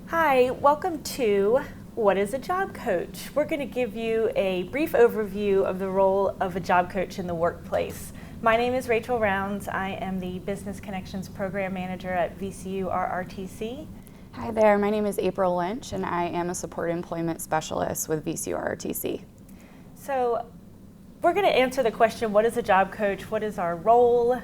Hi, welcome to What is a Job Coach? We're going to give you a brief overview of the role of a job coach in the workplace. My name is Rachael Rounds. I am the Business Connections Program Manager at VCU RRTC. Hi there, my name is April Lynch and I am a Support Employment Specialist with VCU RRTC. So we're going to answer the question, what is a job coach? What is our role?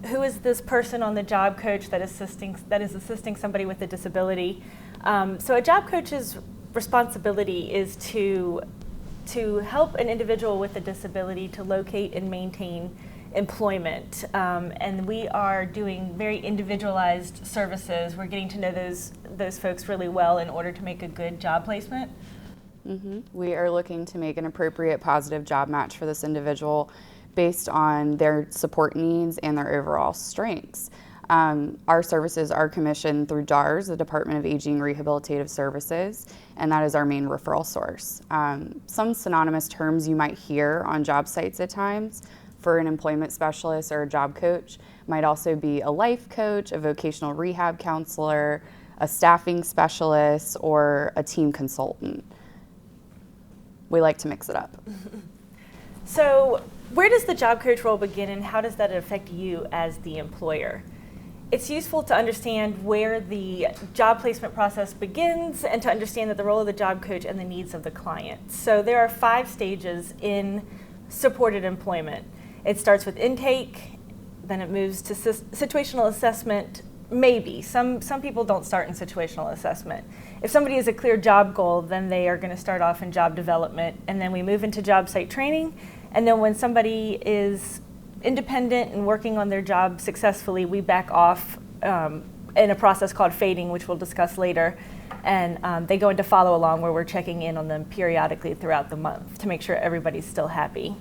Who is this person on the job coach that is assisting somebody with a disability? So a job coach's responsibility is to help an individual with a disability to locate and maintain employment. And we are doing very individualized services. We're getting to know those folks really well in order to make a good job placement. We are looking to make an appropriate positive job match for this individual based on their support needs and their overall strengths. Our services are commissioned through DARS, the Department of Aging Rehabilitative Services, and that is our main referral source. Some synonymous terms you might hear on job sites at times for an employment specialist or a job coach might also be a life coach, a vocational rehab counselor, a staffing specialist, or a team consultant. We like to mix it up. So where does the job coach role begin and how does that affect you as the employer? It's useful to understand where the job placement process begins and to understand that the role of the job coach and the needs of the client. So there are 5 stages in supported employment. It starts with intake, then it moves to situational assessment. Maybe. Some people don't start in situational assessment. If somebody has a clear job goal, then they are going to start off in job development, and then we move into job site training. And then when somebody is independent and working on their job successfully, we back off in a process called fading, which we'll discuss later. And they go into follow along where we're checking in on them periodically throughout the month to make sure everybody's still happy.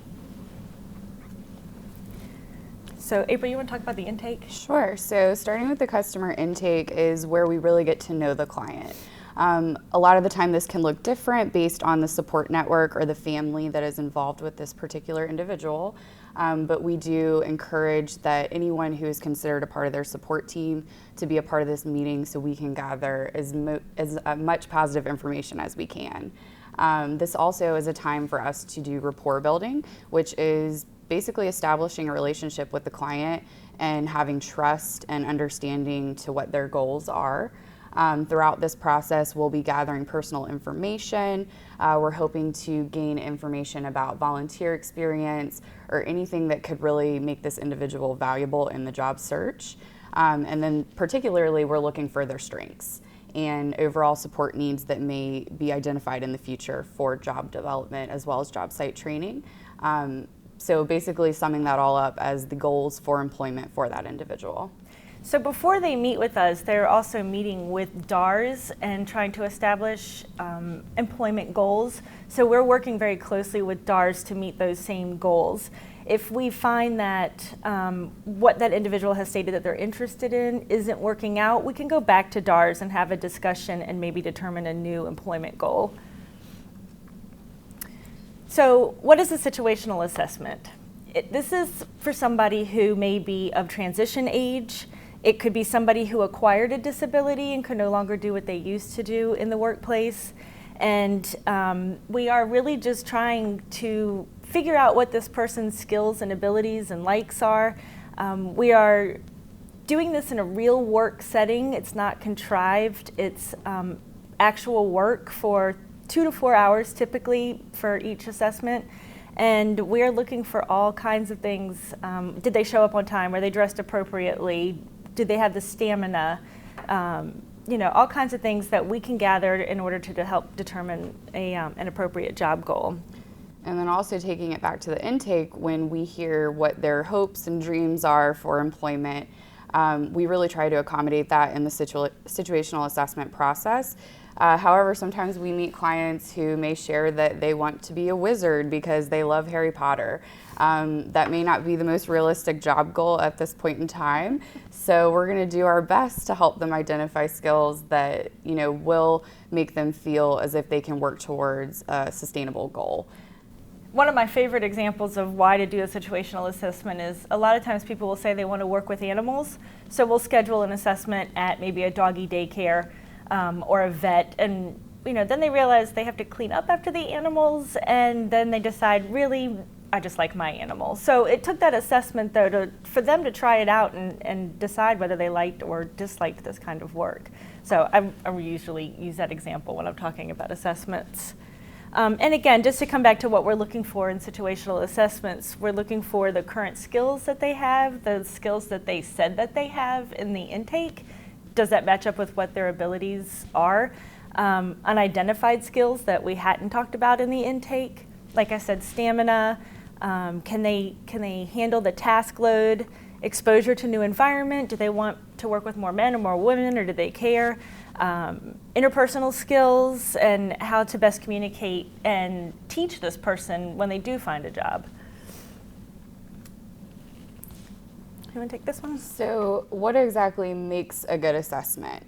So April, you want to talk about the intake? Sure. So starting with the customer intake is where we really get to know the client. A lot of the time this can look different based on the support network or the family that is involved with this particular individual. But we do encourage that anyone who is considered a part of their support team to be a part of this meeting so we can gather as much positive information as we can. This also is a time for us to do rapport building, which is basically establishing a relationship with the client and having trust and understanding to what their goals are. Throughout this process, we'll be gathering personal information. We're hoping to gain information about volunteer experience or anything that could really make this individual valuable in the job search. And then particularly, we're looking for their strengths and overall support needs that may be identified in the future for job development as well as job site training. So basically summing that all up as the goals for employment for that individual. So before they meet with us, they're also meeting with DARS and trying to establish employment goals. So we're working very closely with DARS to meet those same goals. If we find that what that individual has stated that they're interested in isn't working out, we can go back to DARS and have a discussion and maybe determine a new employment goal. So what is a situational assessment? This is for somebody who may be of transition age. It could be somebody who acquired a disability and could no longer do what they used to do in the workplace. And we are really just trying to figure out what this person's skills and abilities and likes are. We are doing this in a real work setting. It's not contrived. It's actual work for 2 to 4 hours typically for each assessment. And we're looking for all kinds of things. Did they show up on time? Were they dressed appropriately? Did they have the stamina? All kinds of things that we can gather in order to help determine an appropriate job goal. And then also taking it back to the intake, when we hear what their hopes and dreams are for employment, we really try to accommodate that in the situational assessment process. However, sometimes we meet clients who may share that they want to be a wizard because they love Harry Potter. That may not be the most realistic job goal at this point in time. So we're going to do our best to help them identify skills that, will make them feel as if they can work towards a sustainable goal. One of my favorite examples of why to do a situational assessment is a lot of times people will say they want to work with animals. So we'll schedule an assessment at maybe a doggy daycare. or a vet, and then they realize they have to clean up after the animals, and then they decide, really, I just like my animal. So it took that assessment, though, for them to try it out and decide whether they liked or disliked this kind of work. So I usually use that example when I'm talking about assessments. And again, just to come back to what we're looking for in situational assessments, we're looking for the current skills that they have, the skills that they said that they have in the intake. Does that match up with what their abilities are? Unidentified skills that we hadn't talked about in the intake. Like I said, stamina, can they handle the task load, exposure to new environment? Do they want to work with more men or more women, or do they care? Interpersonal skills and how to best communicate and teach this person when they do find a job. You want to take this one? So what exactly makes a good assessment?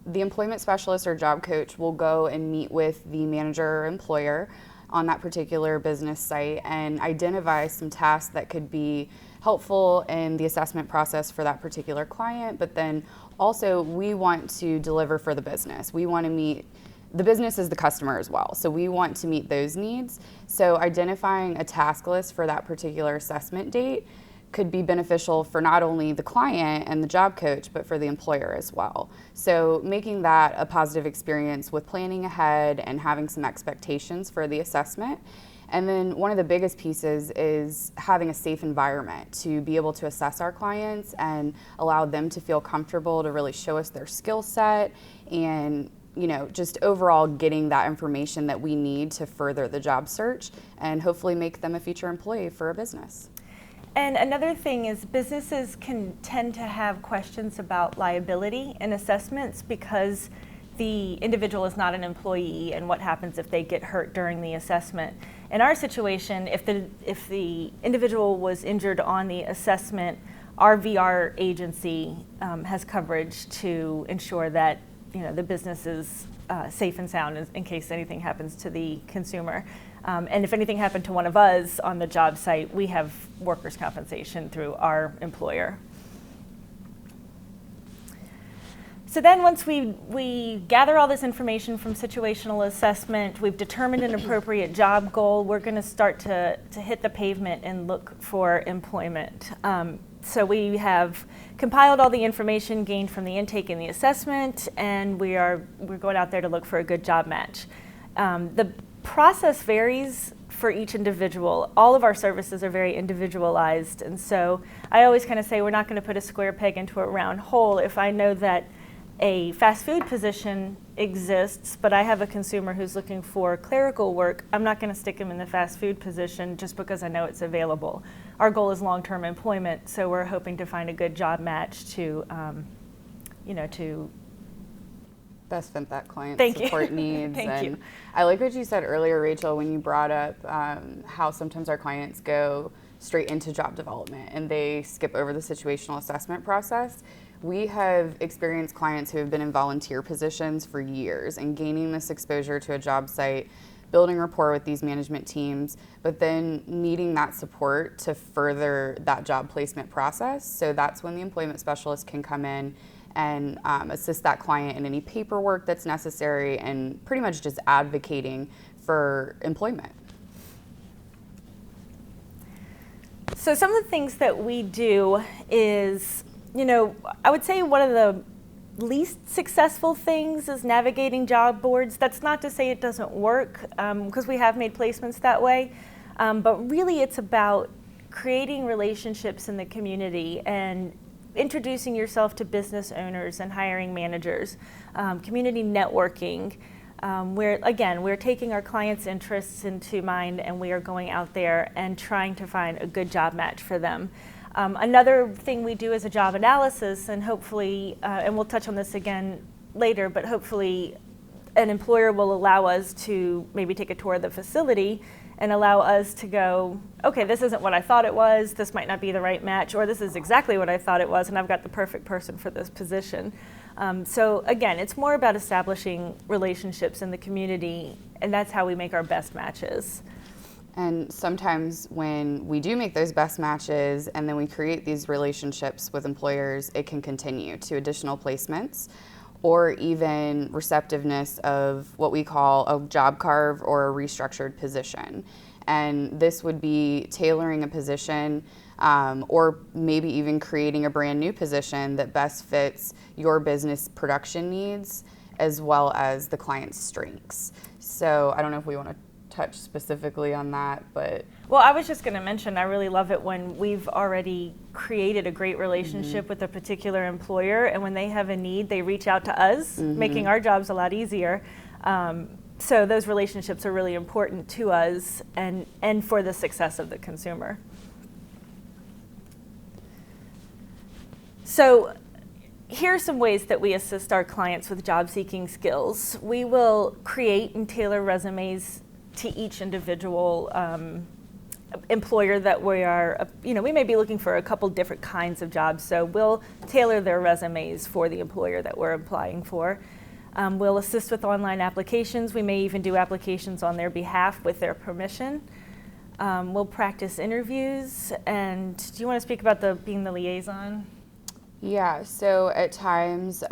The employment specialist or job coach will go and meet with the manager or employer on that particular business site and identify some tasks that could be helpful in the assessment process for that particular client, but then also we want to deliver for the business. We want to meet, the business is the customer as well, so we want to meet those needs. So identifying a task list for that particular assessment date could be beneficial for not only the client and the job coach, but for the employer as well. So making that a positive experience with planning ahead and having some expectations for the assessment. And then one of the biggest pieces is having a safe environment to be able to assess our clients and allow them to feel comfortable to really show us their skill set and just overall getting that information that we need to further the job search and hopefully make them a future employee for a business. And another thing is businesses can tend to have questions about liability in assessments because the individual is not an employee, and what happens if they get hurt during the assessment. In our situation, if the individual was injured on the assessment, our VR agency has coverage to ensure that the business is safe and sound in case anything happens to the consumer. And if anything happened to one of us on the job site, we have workers' compensation through our employer. So then once we gather all this information from situational assessment, we've determined an appropriate job goal, we're going to start to hit the pavement and look for employment. So we have compiled all the information gained from the intake and the assessment, and we're going out there to look for a good job match. The process varies for each individual. All of our services are very individualized, and so I always kind of say we're not going to put a square peg into a round hole. If I know that a fast food position exists, but I have a consumer who's looking for clerical work, I'm not going to stick him in the fast food position just because I know it's available. Our goal is long-term employment, so we're hoping to find a good job match to best fit that client's Thank support you. needs. Thank and you. I like what you said earlier, Rachel, when you brought up how sometimes our clients go straight into job development and they skip over the situational assessment process. We have experienced clients who have been in volunteer positions for years and gaining this exposure to a job site, building rapport with these management teams, but then needing that support to further that job placement process. So that's when the employment specialist can come in and assist that client in any paperwork that's necessary and pretty much just advocating for employment. So some of the things that we do is, I would say one of the least successful things is navigating job boards. That's not to say it doesn't work, because we have made placements that way, but really it's about creating relationships in the community and introducing yourself to business owners and hiring managers, community networking, where again, we're taking our clients' interests into mind and we are going out there and trying to find a good job match for them. Another thing we do is a job analysis, and hopefully, and we'll touch on this again later, but hopefully an employer will allow us to maybe take a tour of the facility and allow us to go, okay, this isn't what I thought it was, this might not be the right match, or this is exactly what I thought it was and I've got the perfect person for this position. So again, it's more about establishing relationships in the community, and that's how we make our best matches. And sometimes when we do make those best matches and then we create these relationships with employers, it can continue to additional placements. or even receptiveness of what we call a job carve or a restructured position. And this would be tailoring a position or maybe even creating a brand new position that best fits your business production needs as well as the client's strengths. So I don't know if we want to touch specifically on that, but well, I was just going to mention, I really love it when we've already created a great relationship with a particular employer, and when they have a need, they reach out to us, making our jobs a lot easier. So those relationships are really important to us and for the success of the consumer. So here are some ways that we assist our clients with job seeking skills. We will create and tailor resumes to each individual employer that we are, we may be looking for a couple different kinds of jobs, so we'll tailor their resumes for the employer that we're applying for. We'll assist with online applications. We may even do applications on their behalf with their permission. We'll practice interviews. And do you want to speak about being the liaison? Yeah, so at times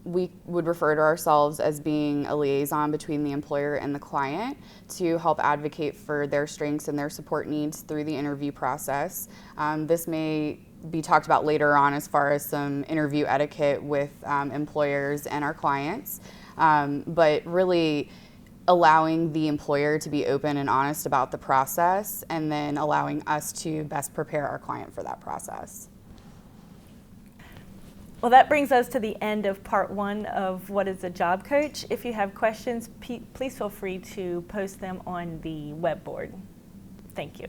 we would refer to ourselves as being a liaison between the employer and the client to help advocate for their strengths and their support needs through the interview process. This may be talked about later on as far as some interview etiquette with employers and our clients, but really allowing the employer to be open and honest about the process and then allowing us to best prepare our client for that process. Well, that brings us to the end of part 1 of What is a Job Coach. If you have questions, please feel free to post them on the web board. Thank you.